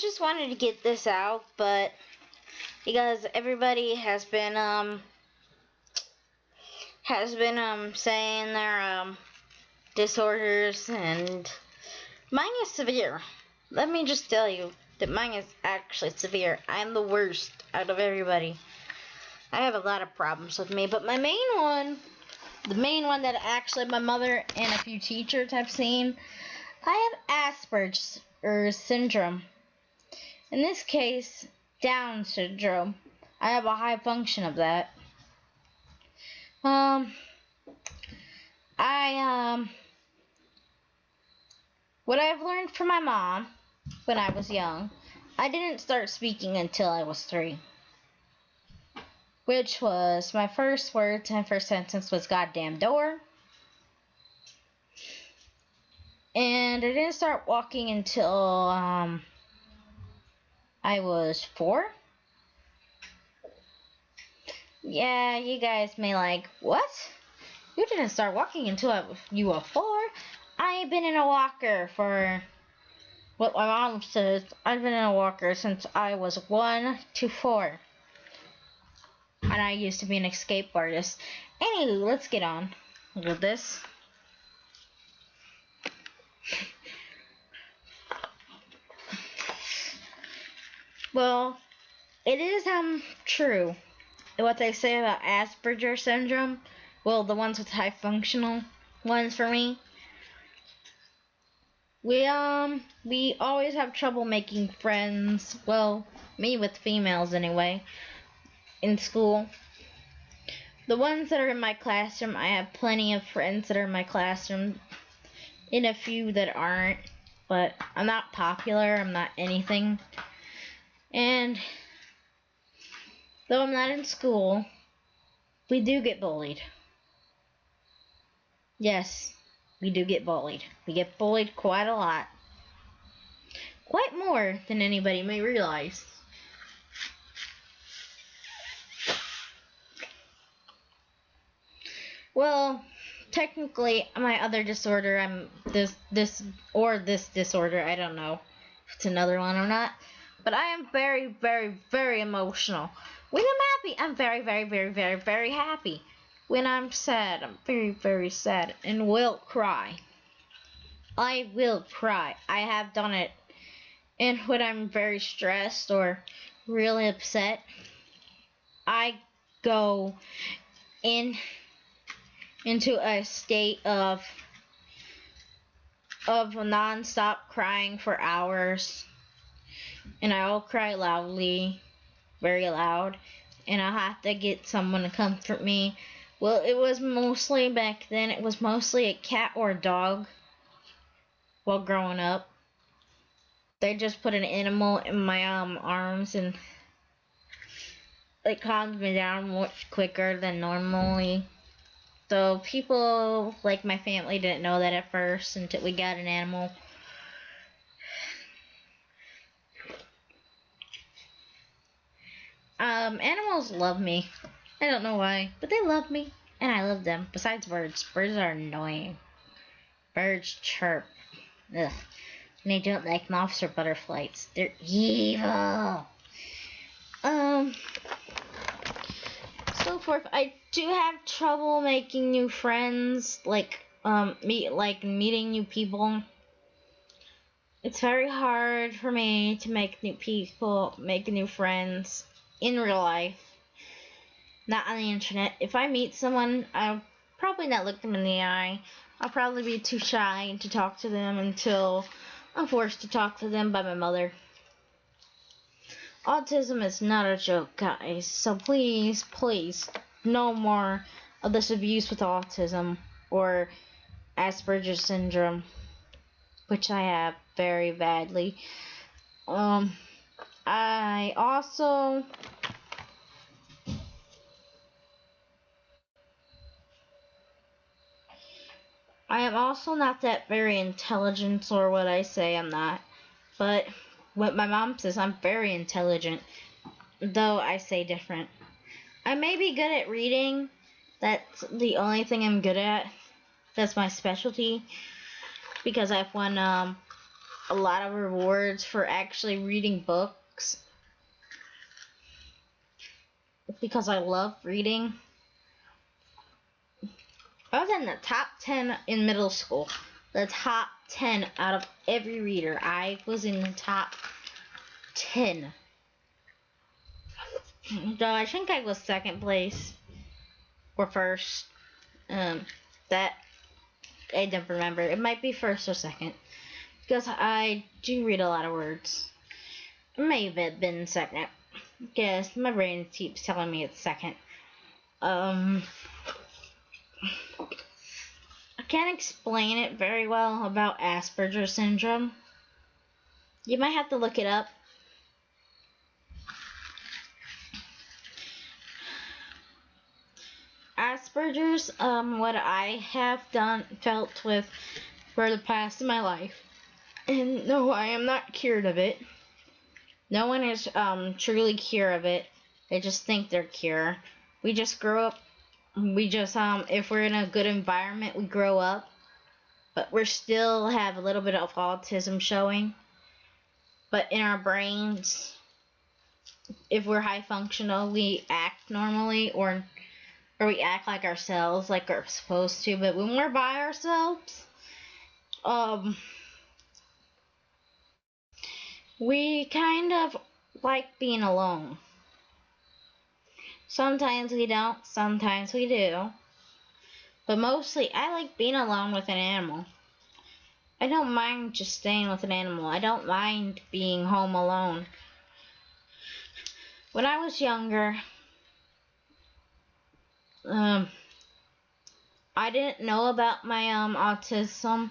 just wanted to get this out, but because everybody has been saying their disorders, and mine is severe. Let me just tell you that mine is actually severe. I'm the worst out of everybody. I have a lot of problems with me, but my main one, the main one that actually my mother and a few teachers have seen, I have Asperger syndrome. In this case, Down syndrome. I have a high function of that. What I've learned from my mom when I was young, I didn't start speaking until I was 3. Which was, my first words and first sentence was goddamn door. And I didn't start walking until I was 4. Yeah, you guys may like, what? You didn't start walking until you were 4? I've been in a walker for, what my mom says, I've been in a walker since I was 1 to 4. And I used to be an escape artist. Anywho, let's get on with this. Well, it is true what they say about Asperger syndrome. Well, the ones with high functional ones for me. We always have trouble making friends. Well, me with females anyway. In school. The ones that are in my classroom, I have plenty of friends that are in my classroom. And a few that aren't. But I'm not popular. I'm not anything. And though I'm not in school, we do get bullied. Yes, we do get bullied. We get bullied quite a lot. Quite more than anybody may realize. Well, technically, my other disorder, this disorder, I don't know if it's another one or not. But I am very, very, very emotional. When I'm happy, I'm very, very, very, very, very happy. When I'm sad, I'm very, very sad and will cry. I will cry. I have done it. And when I'm very stressed or really upset, I go into a state of non-stop crying for hours. And I'll cry loudly, very loud, and I'll have to get someone to comfort me. Well, it was mostly, back then, it was mostly a cat or a dog while growing up. They just put an animal in my arms, and it calmed me down much quicker than normally. So people, like my family, didn't know that at first until we got an animal. Animals love me. I don't know why, but they love me, and I love them. Besides birds. Birds are annoying. Birds chirp. Ugh. And they don't like moths or butterflies. They're evil. So forth. I do have trouble making new friends, like meeting new people. It's very hard for me to make new people, make new friends in real life, not on the internet. If I meet someone, I'll probably not look them in the eye. I'll probably be too shy to talk to them until I'm forced to talk to them by my mother. Autism is not a joke, guys, so please, please, no more of this abuse with autism or Asperger syndrome, which I have very badly. I am also not that very intelligent, or what I say I'm not. But what my mom says, I'm very intelligent, though I say different. I may be good at reading. That's the only thing I'm good at. That's my specialty. Because I've won a lot of rewards for actually reading books because I love reading. I was in the top 10 in middle school. The top 10 out of every reader. I was in the top 10. Though I think I was second place or first. That I don't remember. It might be first or second. Because I do read a lot of words. It may have been second. Guess my brain keeps telling me it's second. I can't explain it very well about Asperger syndrome. You might have to look it up. Asperger's, what I have felt with for the past of my life. And no, I am not cured of it. No one is, truly cured of it. They just think they're cured. We just grow up. We just, if we're in a good environment, we grow up. But we still have a little bit of autism showing. But in our brains, if we're high functional, we act normally, or we act like ourselves, like we're supposed to. But when we're by ourselves, we kind of like being alone. Sometimes we don't, sometimes we do. But mostly, I like being alone with an animal. I don't mind just staying with an animal. I don't mind being home alone. When I was younger, I didn't know about my autism.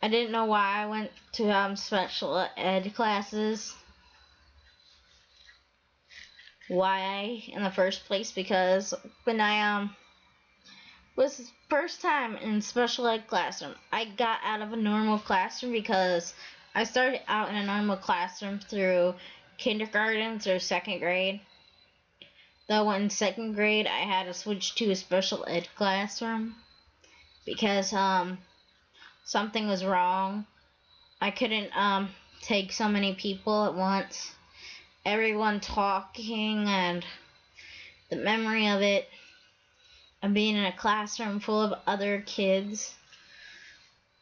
I didn't know why I went to special ed classes. Why in the first place? Because when I was first time in special ed classroom, I got out of a normal classroom because I started out in a normal classroom through kindergarten through second grade. Though in second grade I had to switch to a special ed classroom because something was wrong. I couldn't take so many people at once. Everyone talking and the memory of it, and being in a classroom full of other kids.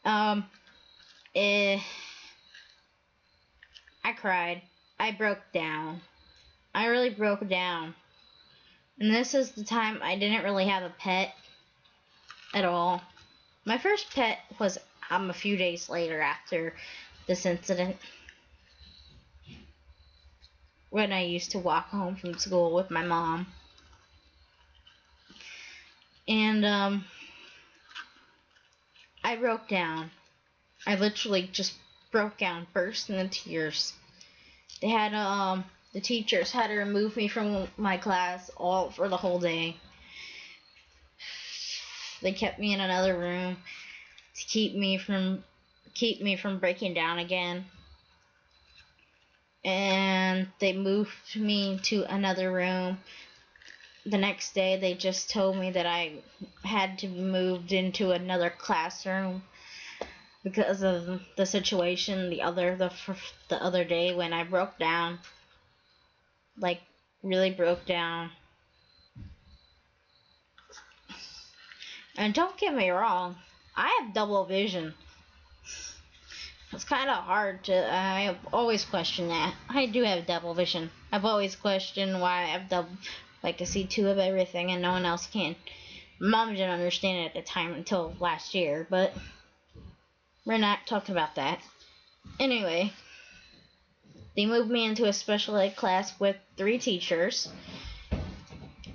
I cried. I broke down. I really broke down. And this is the time I didn't really have a pet at all. My first pet was a few days later after this incident, when I used to walk home from school with my mom. And I broke down. I literally just broke down, burst into tears. They had the teachers had to remove me from my class all for the whole day. They kept me in another room to keep me from breaking down again. And they moved me to another room. The next day they just told me that I had to be moved into another classroom because of the situation the other day when I broke down. Like, really broke down. And don't get me wrong, I have double vision. It's kind of hard to, I have always questioned that. I do have double vision. I've always questioned why I have double, like I see two of everything and no one else can. Mom didn't understand it at the time until last year, but we're not talking about that. Anyway, they moved me into a special ed class with 3 teachers,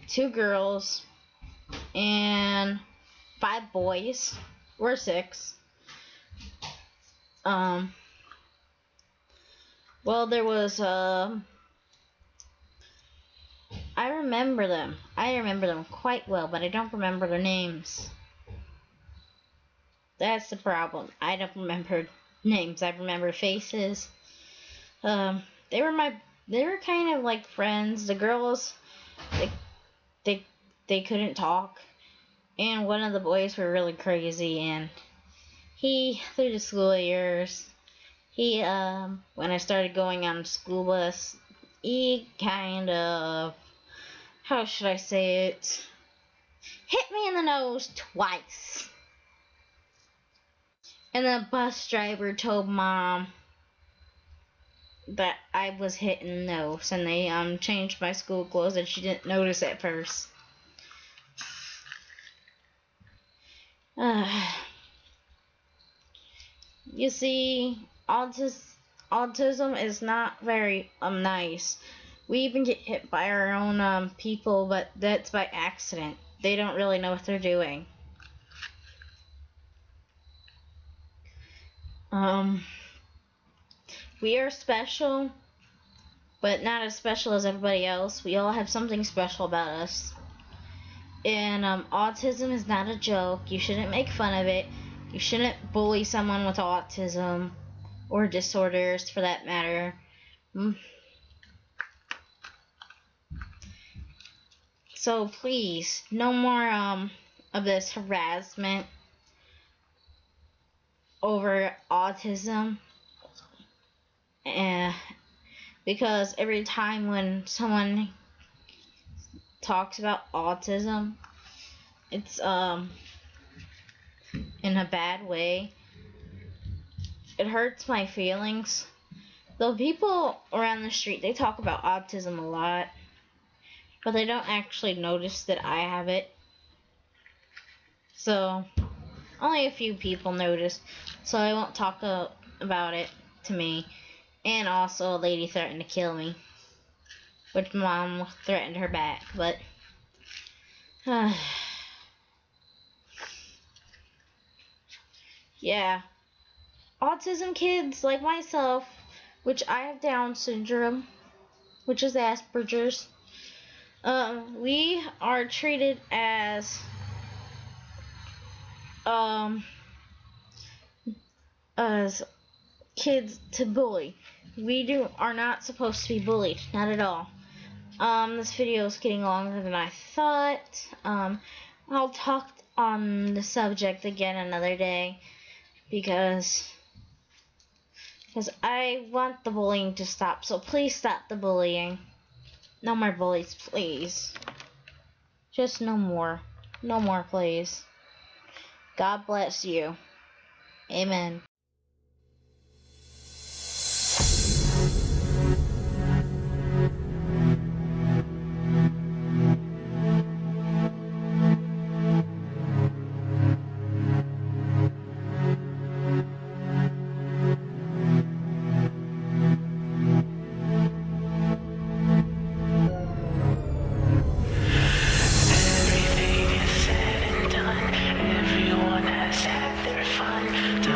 2 girls, and 5 boys, or 6. Well, there was, I remember them. I remember them quite well, but I don't remember their names. That's the problem. I don't remember names. I remember faces. They were kind of like friends. The girls, they couldn't talk. And one of the boys were really crazy, and through the school years, When I started going on school bus, he kind of, how should I say it, hit me in the nose twice. And the bus driver told Mom that I was hit in the nose, and they changed my school clothes, and she didn't notice at first. You see, autism is not very nice. We even get hit by our own people, but that's by accident. They don't really know what they're doing. We are special, but not as special as everybody else. We all have something special about us. And autism is not a joke. You shouldn't make fun of it. You shouldn't bully someone with autism or disorders, for that matter. So please, no more of this harassment over autism. Because every time when someone talks about autism, it's in a bad way. It hurts my feelings. The people around the street, they talk about autism a lot, but they don't actually notice that I have it. So only a few people notice, so I won't talk about it to me. And also, a lady threatened to kill me, which Mom threatened her back, but yeah. Autism kids like myself, which I have Down syndrome, which is Asperger's, we are treated as kids to bully. We are not supposed to be bullied, not at all. This video is getting longer than I thought. I'll talk on the subject again another day because I want the bullying to stop. So please stop the bullying. No more bullies, please. Just no more. No more, please. God bless you. Amen.